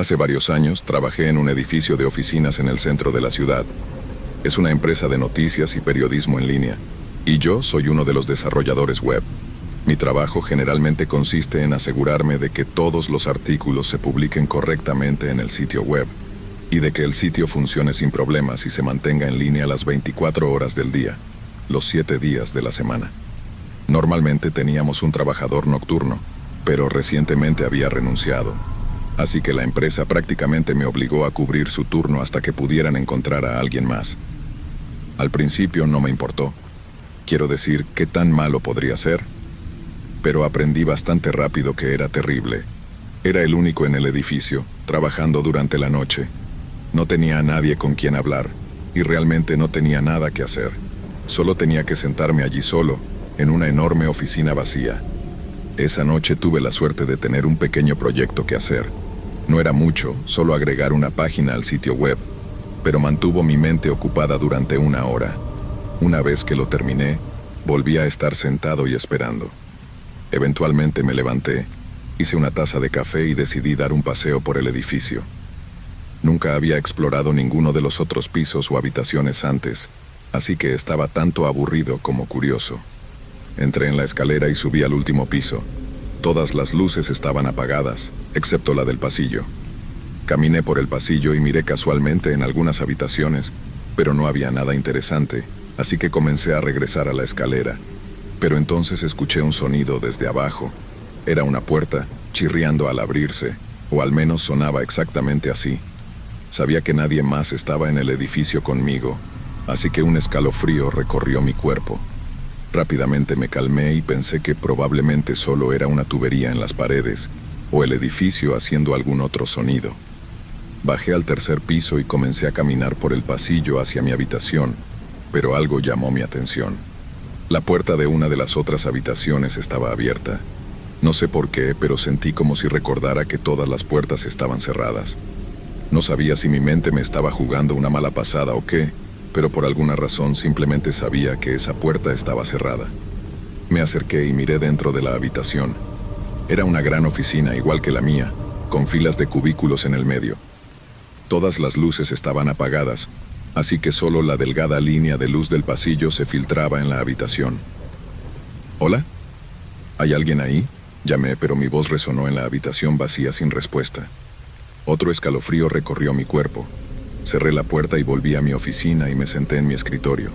Hace varios años trabajé en un edificio de oficinas en el centro de la ciudad. Es una empresa de noticias y periodismo en línea, y yo soy uno de los desarrolladores web. Mi trabajo generalmente consiste en asegurarme de que todos los artículos se publiquen correctamente en el sitio web, y de que el sitio funcione sin problemas y se mantenga en línea las 24 horas del día, los 7 días de la semana. Normalmente teníamos un trabajador nocturno, pero recientemente había renunciado. Así que la empresa prácticamente me obligó a cubrir su turno hasta que pudieran encontrar a alguien más. Al principio no me importó. Quiero decir, ¿qué tan malo podría ser? Pero aprendí bastante rápido que era terrible. Era el único en el edificio, trabajando durante la noche. No tenía a nadie con quien hablar, y realmente no tenía nada que hacer. Solo tenía que sentarme allí solo, en una enorme oficina vacía. Esa noche tuve la suerte de tener un pequeño proyecto que hacer. No era mucho, solo agregar una página al sitio web, pero mantuvo mi mente ocupada durante 1 hora. Una vez que lo terminé, volví a estar sentado y esperando. Eventualmente me levanté, hice una taza de café y decidí dar un paseo por el edificio. Nunca había explorado ninguno de los otros pisos o habitaciones antes, así que estaba tanto aburrido como curioso. Entré en la escalera y subí al último piso. Todas las luces estaban apagadas, excepto la del pasillo. Caminé por el pasillo y miré casualmente en algunas habitaciones, pero no había nada interesante, así que comencé a regresar a la escalera. Pero entonces escuché un sonido desde abajo. Era una puerta, chirriando al abrirse, o al menos sonaba exactamente así. Sabía que nadie más estaba en el edificio conmigo, así que un escalofrío recorrió mi cuerpo. Rápidamente me calmé y pensé que probablemente solo era una tubería en las paredes, o el edificio haciendo algún otro sonido. Bajé al 3er piso y comencé a caminar por el pasillo hacia mi habitación, pero algo llamó mi atención. La puerta de una de las otras habitaciones estaba abierta. No sé por qué, pero sentí como si recordara que todas las puertas estaban cerradas. No sabía si mi mente me estaba jugando una mala pasada o qué, pero por alguna razón simplemente sabía que esa puerta estaba cerrada. Me acerqué y miré dentro de la habitación. Era una gran oficina, igual que la mía, con filas de cubículos en el medio. Todas las luces estaban apagadas, así que solo la delgada línea de luz del pasillo se filtraba en la habitación. ¿Hola? ¿Hay alguien ahí? Llamé, pero mi voz resonó en la habitación vacía sin respuesta. Otro escalofrío recorrió mi cuerpo. Cerré la puerta y volví a mi oficina y me senté en mi escritorio.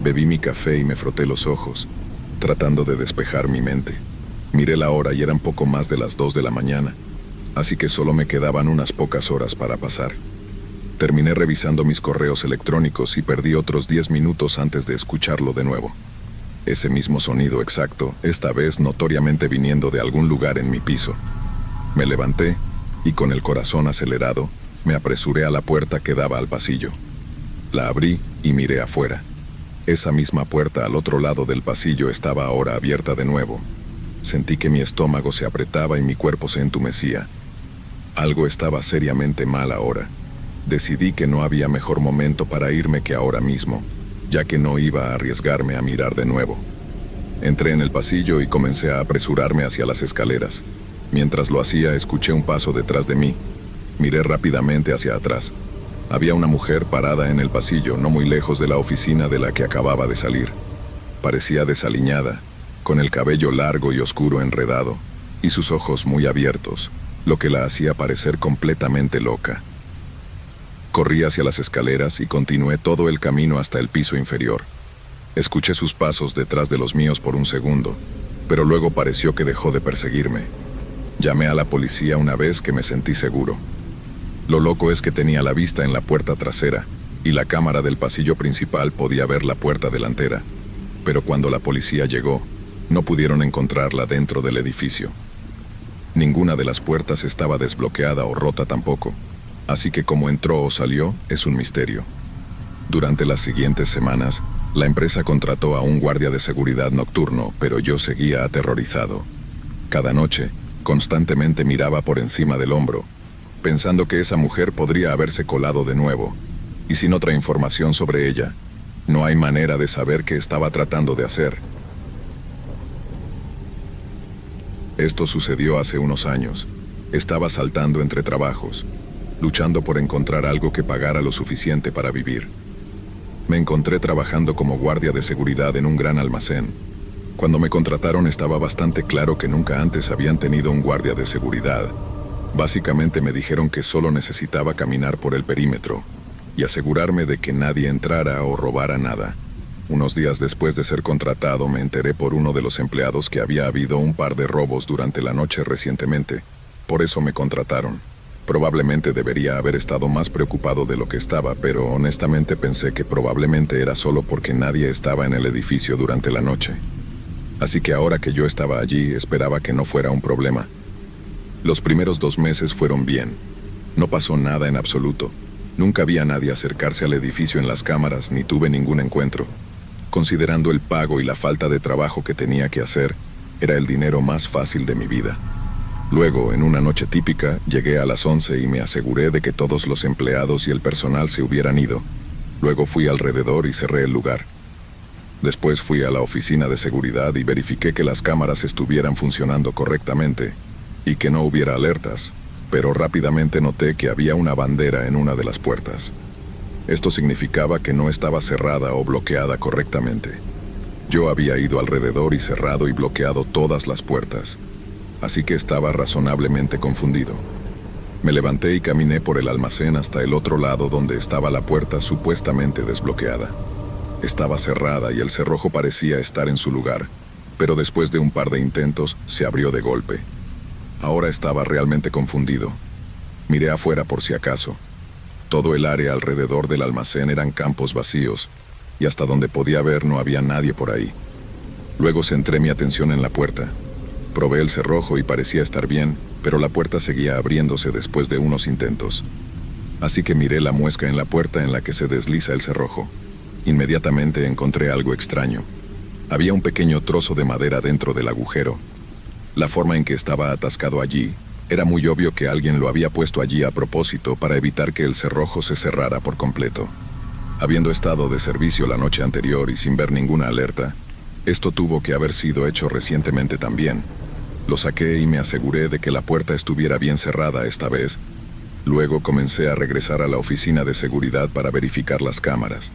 Bebí mi café y me froté los ojos, tratando de despejar mi mente. Miré la hora y eran poco más de las 2 de la mañana, así que solo me quedaban unas pocas horas para pasar. Terminé revisando mis correos electrónicos y perdí otros 10 minutos antes de escucharlo de nuevo. Ese mismo sonido exacto, esta vez notoriamente viniendo de algún lugar en mi piso. Me levanté y con el corazón acelerado, me apresuré a la puerta que daba al pasillo. La abrí y miré afuera. Esa misma puerta al otro lado del pasillo estaba ahora abierta de nuevo. Sentí que mi estómago se apretaba y mi cuerpo se entumecía. Algo estaba seriamente mal ahora. Decidí que no había mejor momento para irme que ahora mismo, ya que no iba a arriesgarme a mirar de nuevo. Entré en el pasillo y comencé a apresurarme hacia las escaleras. Mientras lo hacía, escuché un paso detrás de mí. Miré rápidamente hacia atrás. Había una mujer parada en el pasillo, no muy lejos de la oficina de la que acababa de salir. Parecía desaliñada, con el cabello largo y oscuro enredado, y sus ojos muy abiertos, lo que la hacía parecer completamente loca. Corrí hacia las escaleras y continué todo el camino hasta el piso inferior. Escuché sus pasos detrás de los míos por un segundo, pero luego pareció que dejó de perseguirme. Llamé a la policía una vez que me sentí seguro. Lo loco es que tenía la vista en la puerta trasera, y la cámara del pasillo principal podía ver la puerta delantera, pero cuando la policía llegó, no pudieron encontrarla dentro del edificio. Ninguna de las puertas estaba desbloqueada o rota tampoco, así que cómo entró o salió es un misterio. Durante las siguientes semanas, la empresa contrató a un guardia de seguridad nocturno, pero yo seguía aterrorizado. Cada noche, constantemente miraba por encima del hombro, pensando que esa mujer podría haberse colado de nuevo, y sin otra información sobre ella, no hay manera de saber qué estaba tratando de hacer. Esto sucedió hace unos años. Estaba saltando entre trabajos, luchando por encontrar algo que pagara lo suficiente para vivir. Me encontré trabajando como guardia de seguridad en un gran almacén. Cuando me contrataron estaba bastante claro que nunca antes habían tenido un guardia de seguridad. Básicamente me dijeron que solo necesitaba caminar por el perímetro y asegurarme de que nadie entrara o robara nada. Unos días después de ser contratado me enteré por uno de los empleados que había habido un par de robos durante la noche recientemente. Por eso me contrataron. Probablemente debería haber estado más preocupado de lo que estaba, pero honestamente pensé que probablemente era solo porque nadie estaba en el edificio durante la noche. Así que ahora que yo estaba allí, esperaba que no fuera un problema. Los primeros 2 meses fueron bien. No pasó nada en absoluto. Nunca vi a nadie acercarse al edificio en las cámaras, ni tuve ningún encuentro. Considerando el pago y la falta de trabajo que tenía que hacer, era el dinero más fácil de mi vida. Luego, en una noche típica, llegué a las 11 y me aseguré de que todos los empleados y el personal se hubieran ido. Luego fui alrededor y cerré el lugar. Después fui a la oficina de seguridad y verifiqué que las cámaras estuvieran funcionando correctamente y que no hubiera alertas, pero rápidamente noté que había una bandera en una de las puertas. Esto significaba que no estaba cerrada o bloqueada correctamente. Yo había ido alrededor y cerrado y bloqueado todas las puertas, así que estaba razonablemente confundido. Me levanté y caminé por el almacén hasta el otro lado donde estaba la puerta supuestamente desbloqueada. Estaba cerrada y el cerrojo parecía estar en su lugar, pero después de un par de intentos se abrió de golpe. Ahora estaba realmente confundido. Miré afuera por si acaso. Todo el área alrededor del almacén eran campos vacíos, y hasta donde podía ver no había nadie por ahí. Luego centré mi atención en la puerta. Probé el cerrojo y parecía estar bien, pero la puerta seguía abriéndose después de unos intentos. Así que miré la muesca en la puerta en la que se desliza el cerrojo. Inmediatamente encontré algo extraño. Había un pequeño trozo de madera dentro del agujero. La forma en que estaba atascado allí, era muy obvio que alguien lo había puesto allí a propósito para evitar que el cerrojo se cerrara por completo. Habiendo estado de servicio la noche anterior y sin ver ninguna alerta, esto tuvo que haber sido hecho recientemente también. Lo saqué y me aseguré de que la puerta estuviera bien cerrada esta vez. Luego comencé a regresar a la oficina de seguridad para verificar las cámaras.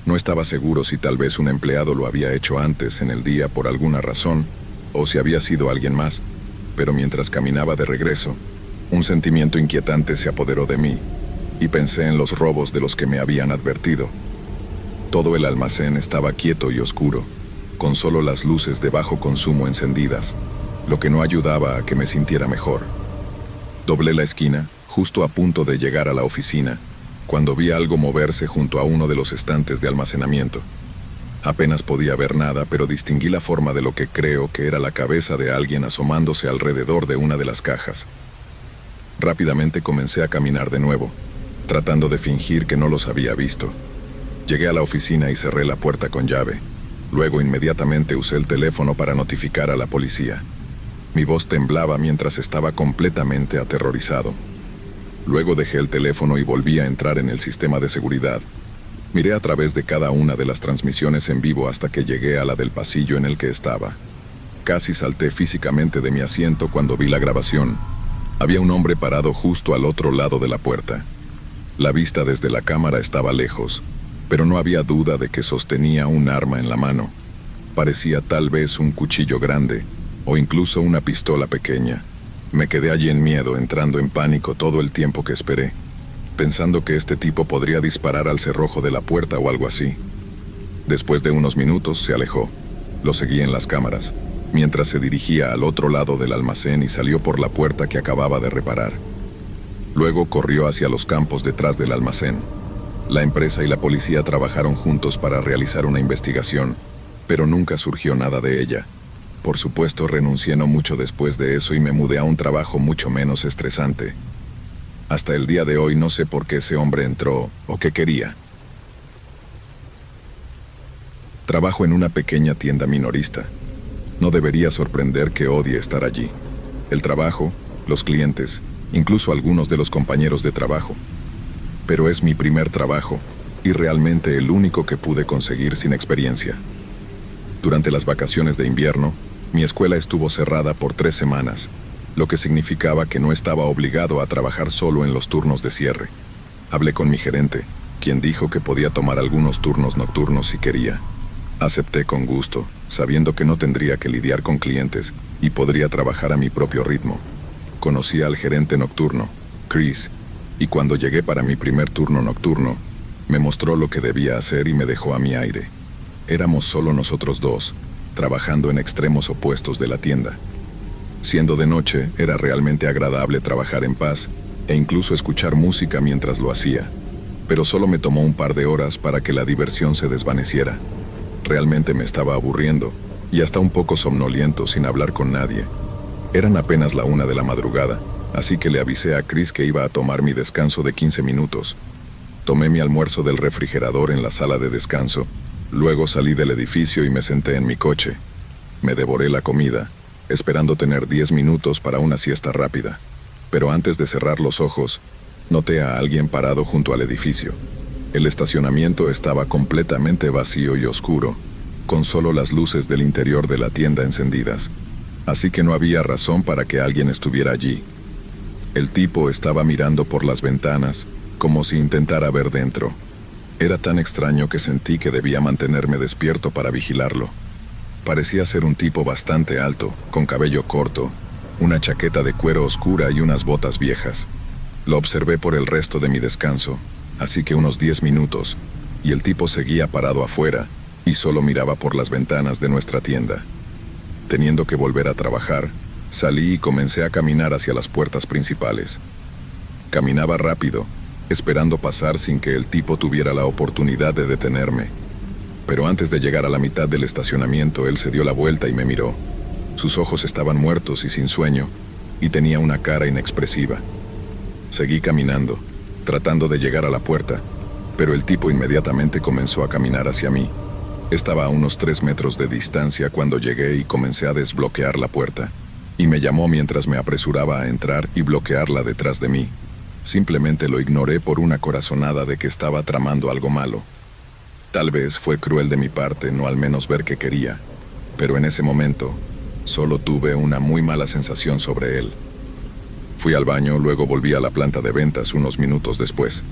No estaba seguro si tal vez un empleado lo había hecho antes en el día por alguna razón, o si había sido alguien más, pero mientras caminaba de regreso, un sentimiento inquietante se apoderó de mí, y pensé en los robos de los que me habían advertido. Todo el almacén estaba quieto y oscuro, con solo las luces de bajo consumo encendidas, lo que no ayudaba a que me sintiera mejor. Doblé la esquina, justo a punto de llegar a la oficina, cuando vi algo moverse junto a uno de los estantes de almacenamiento. Apenas podía ver nada, pero distinguí la forma de lo que creo que era la cabeza de alguien asomándose alrededor de una de las cajas. Rápidamente comencé a caminar de nuevo, tratando de fingir que no los había visto. Llegué a la oficina y cerré la puerta con llave. Luego inmediatamente usé el teléfono para notificar a la policía. Mi voz temblaba mientras estaba completamente aterrorizado. Luego dejé el teléfono y volví a entrar en el sistema de seguridad. Miré a través de cada una de las transmisiones en vivo hasta que llegué a la del pasillo en el que estaba. Casi salté físicamente de mi asiento cuando vi la grabación. Había un hombre parado justo al otro lado de la puerta. La vista desde la cámara estaba lejos, pero no había duda de que sostenía un arma en la mano. Parecía tal vez un cuchillo grande, o incluso una pistola pequeña. Me quedé allí en miedo, entrando en pánico todo el tiempo que esperé, pensando que este tipo podría disparar al cerrojo de la puerta o algo así. Después de unos minutos se alejó. Lo seguí en las cámaras, mientras se dirigía al otro lado del almacén y salió por la puerta que acababa de reparar. Luego corrió hacia los campos detrás del almacén. La empresa y la policía trabajaron juntos para realizar una investigación, pero nunca surgió nada de ella. Por supuesto, renuncié no mucho después de eso y me mudé a un trabajo mucho menos estresante. Hasta el día de hoy no sé por qué ese hombre entró o qué quería. Trabajo en una pequeña tienda minorista. No debería sorprender que odie estar allí. El trabajo, los clientes, incluso algunos de los compañeros de trabajo. Pero es mi primer trabajo y realmente el único que pude conseguir sin experiencia. Durante las vacaciones de invierno, mi escuela estuvo cerrada por 3 semanas, lo que significaba que no estaba obligado a trabajar solo en los turnos de cierre. Hablé con mi gerente, quien dijo que podía tomar algunos turnos nocturnos si quería. Acepté con gusto, sabiendo que no tendría que lidiar con clientes y podría trabajar a mi propio ritmo. Conocí al gerente nocturno, Chris, y cuando llegué para mi primer turno nocturno, me mostró lo que debía hacer y me dejó a mi aire. Éramos solo nosotros dos, trabajando en extremos opuestos de la tienda. Siendo de noche, era realmente agradable trabajar en paz e incluso escuchar música mientras lo hacía, pero solo me tomó un par de horas para que la diversión se desvaneciera. Realmente me estaba aburriendo y hasta un poco somnoliento sin hablar con nadie. Eran apenas la 1 de la madrugada, así que le avisé a Chris que iba a tomar mi descanso de 15 minutos. Tomé mi almuerzo del refrigerador en la sala de descanso, luego salí del edificio y me senté en mi coche. Me devoré la comida, esperando tener 10 minutos para una siesta rápida. Pero antes de cerrar los ojos, noté a alguien parado junto al edificio. El estacionamiento estaba completamente vacío y oscuro, con solo las luces del interior de la tienda encendidas. Así que no había razón para que alguien estuviera allí. El tipo estaba mirando por las ventanas, como si intentara ver dentro. Era tan extraño que sentí que debía mantenerme despierto para vigilarlo. Parecía ser un tipo bastante alto, con cabello corto, una chaqueta de cuero oscura y unas botas viejas. Lo observé por el resto de mi descanso, así que unos 10 minutos, y el tipo seguía parado afuera y solo miraba por las ventanas de nuestra tienda. Teniendo que volver a trabajar, salí y comencé a caminar hacia las puertas principales. Caminaba rápido, esperando pasar sin que el tipo tuviera la oportunidad de detenerme. Pero antes de llegar a la mitad del estacionamiento, él se dio la vuelta y me miró. Sus ojos estaban muertos y sin sueño, y tenía una cara inexpresiva. Seguí caminando, tratando de llegar a la puerta, pero el tipo inmediatamente comenzó a caminar hacia mí. Estaba a unos 3 metros de distancia cuando llegué y comencé a desbloquear la puerta, y me llamó mientras me apresuraba a entrar y bloquearla detrás de mí. Simplemente lo ignoré por una corazonada de que estaba tramando algo malo. Tal vez fue cruel de mi parte no al menos ver que quería, pero en ese momento solo tuve una muy mala sensación sobre él. Fui al baño, luego volví a la planta de ventas unos minutos después.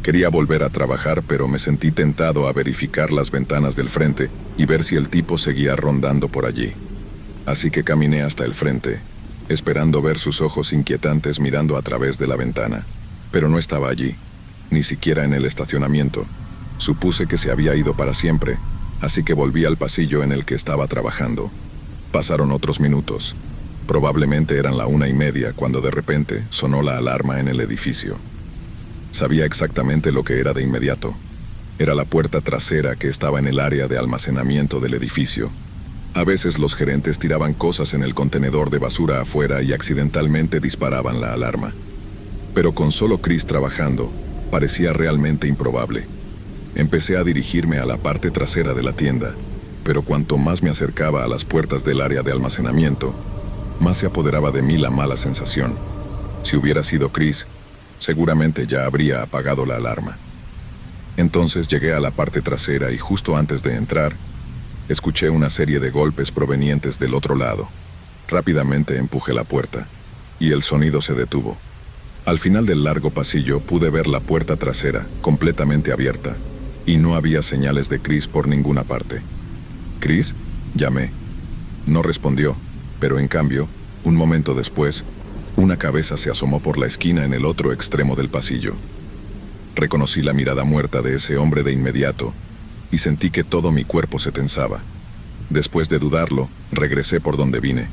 Quería volver a trabajar, pero me sentí tentado a verificar las ventanas del frente y ver si el tipo seguía rondando por allí. Así que caminé hasta el frente, esperando ver sus ojos inquietantes mirando a través de la ventana. Pero no estaba allí, ni siquiera en el estacionamiento. Supuse que se había ido para siempre, así que volví al pasillo en el que estaba trabajando. Pasaron otros minutos. Probablemente eran la 1:30 cuando de repente sonó la alarma en el edificio. Sabía exactamente lo que era de inmediato. Era la puerta trasera que estaba en el área de almacenamiento del edificio. A veces los gerentes tiraban cosas en el contenedor de basura afuera y accidentalmente disparaban la alarma. Pero con solo Chris trabajando, parecía realmente improbable. Empecé a dirigirme a la parte trasera de la tienda, pero cuanto más me acercaba a las puertas del área de almacenamiento, más se apoderaba de mí la mala sensación. Si hubiera sido Chris, seguramente ya habría apagado la alarma. Entonces llegué a la parte trasera y justo antes de entrar, escuché una serie de golpes provenientes del otro lado. Rápidamente empujé la puerta, y el sonido se detuvo. Al final del largo pasillo pude ver la puerta trasera, completamente abierta, y no había señales de Chris por ninguna parte. «¿Chris?», llamé. No respondió, pero en cambio, un momento después, una cabeza se asomó por la esquina en el otro extremo del pasillo. Reconocí la mirada muerta de ese hombre de inmediato, y sentí que todo mi cuerpo se tensaba. Después de dudarlo, regresé por donde vine,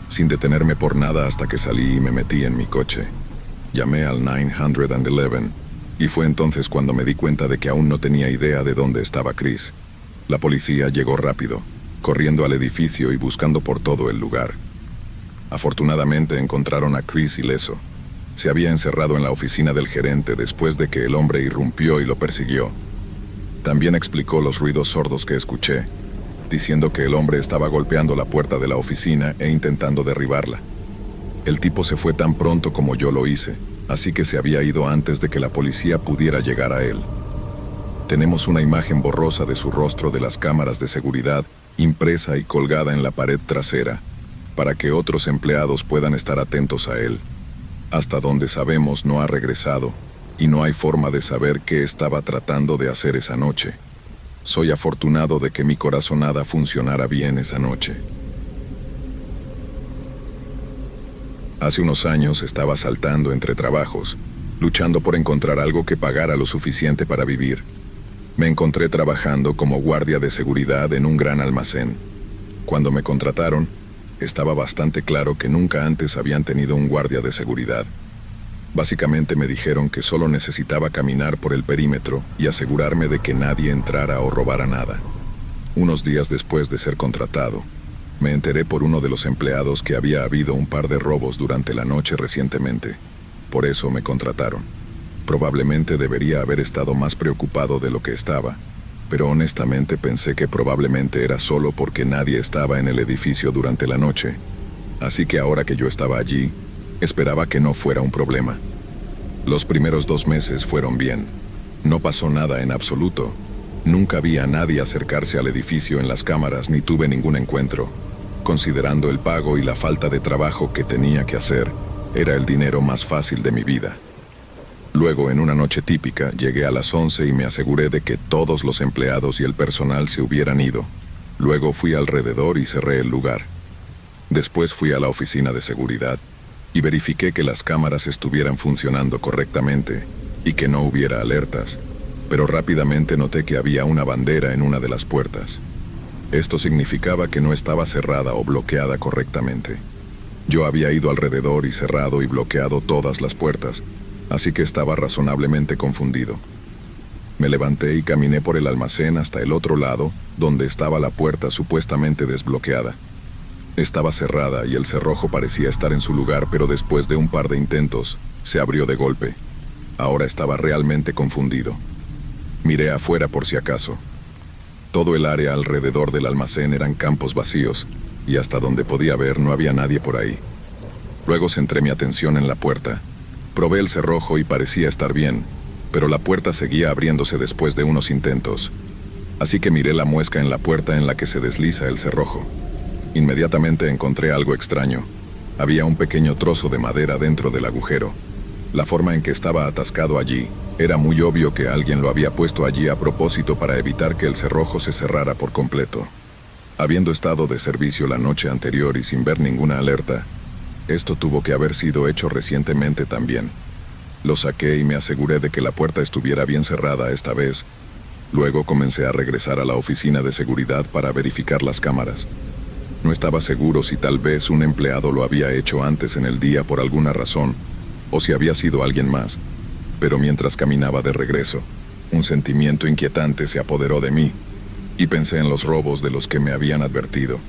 sin detenerme por nada hasta que salí y me metí en mi coche. Llamé al 911, y fue entonces cuando me di cuenta de que aún no tenía idea de dónde estaba Chris. La policía llegó rápido, corriendo al edificio y buscando por todo el lugar. Afortunadamente encontraron a Chris ileso. Se había encerrado en la oficina del gerente después de que el hombre irrumpió y lo persiguió. También explicó los ruidos sordos que escuché, diciendo que el hombre estaba golpeando la puerta de la oficina e intentando derribarla. El tipo se fue tan pronto como yo lo hice, así que se había ido antes de que la policía pudiera llegar a él. Tenemos una imagen borrosa de su rostro de las cámaras de seguridad, impresa y colgada en la pared trasera. para que otros empleados puedan estar atentos a él. Hasta donde sabemos no ha regresado, y no hay forma de saber qué estaba tratando de hacer esa noche. Soy afortunado de que mi corazonada funcionara bien esa noche. Hace unos años estaba saltando entre trabajos, luchando por encontrar algo que pagara lo suficiente para vivir. Me encontré trabajando como guardia de seguridad en un gran almacén. Cuando me contrataron, estaba bastante claro que nunca antes habían tenido un guardia de seguridad. Básicamente me dijeron que solo necesitaba caminar por el perímetro y asegurarme de que nadie entrara o robara nada. Unos días después de ser contratado, me enteré por uno de los empleados que había habido un par de robos durante la noche recientemente. Por eso me contrataron. Probablemente debería haber estado más preocupado de lo que estaba, pero honestamente pensé que probablemente era solo porque nadie estaba en el edificio durante la noche. Así que ahora que yo estaba allí, esperaba que no fuera un problema. Los primeros 2 meses fueron bien. No pasó nada en absoluto. Nunca vi a nadie acercarse al edificio en las cámaras ni tuve ningún encuentro. Considerando el pago y la falta de trabajo que tenía que hacer, era el dinero más fácil de mi vida. Luego, en una noche típica, llegué a las 11 y me aseguré de que todos los empleados y el personal se hubieran ido. Luego fui alrededor y cerré el lugar. Después fui a la oficina de seguridad y verifiqué que las cámaras estuvieran funcionando correctamente y que no hubiera alertas, pero rápidamente noté que había una bandera en una de las puertas. Esto significaba que no estaba cerrada o bloqueada correctamente. Yo había ido alrededor y cerrado y bloqueado todas las puertas, así que estaba razonablemente confundido. Me levanté y caminé por el almacén hasta el otro lado, donde estaba la puerta supuestamente desbloqueada. Estaba cerrada y el cerrojo parecía estar en su lugar, pero después de un par de intentos, se abrió de golpe. Ahora estaba realmente confundido. Miré afuera por si acaso. Todo el área alrededor del almacén eran campos vacíos, y hasta donde podía ver no había nadie por ahí. Luego centré mi atención en la puerta. Probé el cerrojo y parecía estar bien, pero la puerta seguía abriéndose después de unos intentos. Así que miré la muesca en la puerta en la que se desliza el cerrojo. Inmediatamente encontré algo extraño. Había un pequeño trozo de madera dentro del agujero. La forma en que estaba atascado allí, era muy obvio que alguien lo había puesto allí a propósito para evitar que el cerrojo se cerrara por completo. Habiendo estado de servicio la noche anterior y sin ver ninguna alerta, esto tuvo que haber sido hecho recientemente también. Lo saqué y me aseguré de que la puerta estuviera bien cerrada esta vez. Luego comencé a regresar a la oficina de seguridad para verificar las cámaras. No estaba seguro si tal vez un empleado lo había hecho antes en el día por alguna razón, o si había sido alguien más. Pero mientras caminaba de regreso, un sentimiento inquietante se apoderó de mí, y pensé en los robos de los que me habían advertido.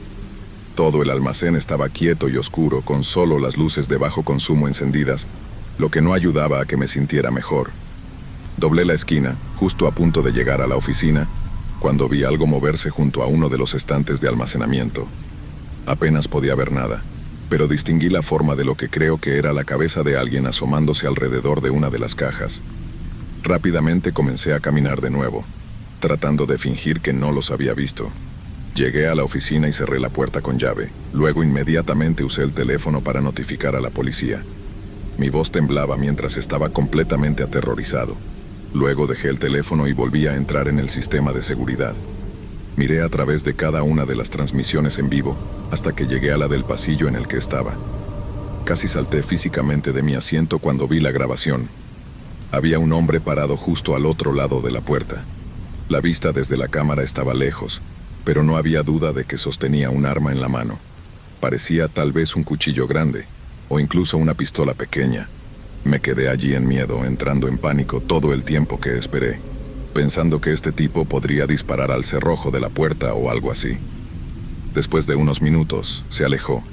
Todo el almacén estaba quieto y oscuro, con solo las luces de bajo consumo encendidas, lo que no ayudaba a que me sintiera mejor. Doblé la esquina, justo a punto de llegar a la oficina, cuando vi algo moverse junto a uno de los estantes de almacenamiento. Apenas podía ver nada, pero distinguí la forma de lo que creo que era la cabeza de alguien asomándose alrededor de una de las cajas. Rápidamente comencé a caminar de nuevo, tratando de fingir que no los había visto. Llegué a la oficina y cerré la puerta con llave. Luego inmediatamente usé el teléfono para notificar a la policía. Mi voz temblaba mientras estaba completamente aterrorizado. Luego dejé el teléfono y volví a entrar en el sistema de seguridad. Miré a través de cada una de las transmisiones en vivo hasta que llegué a la del pasillo en el que estaba. Casi salté físicamente de mi asiento cuando vi la grabación. Había un hombre parado justo al otro lado de la puerta. La vista desde la cámara estaba lejos, pero no había duda de que sostenía un arma en la mano. Parecía tal vez un cuchillo grande, o incluso una pistola pequeña. Me quedé allí en miedo, entrando en pánico todo el tiempo que esperé, pensando que este tipo podría disparar al cerrojo de la puerta o algo así. Después de unos minutos, se alejó.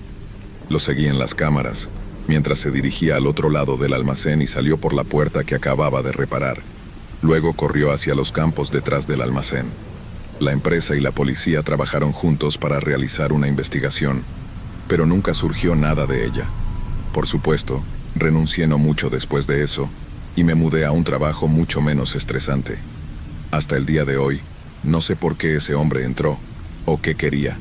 Lo seguí en las cámaras, mientras se dirigía al otro lado del almacén y salió por la puerta que acababa de reparar. Luego corrió hacia los campos detrás del almacén. La empresa y la policía trabajaron juntos para realizar una investigación, pero nunca surgió nada de ella. Por supuesto, renuncié no mucho después de eso, y me mudé a un trabajo mucho menos estresante. Hasta el día de hoy, no sé por qué ese hombre entró, o qué quería.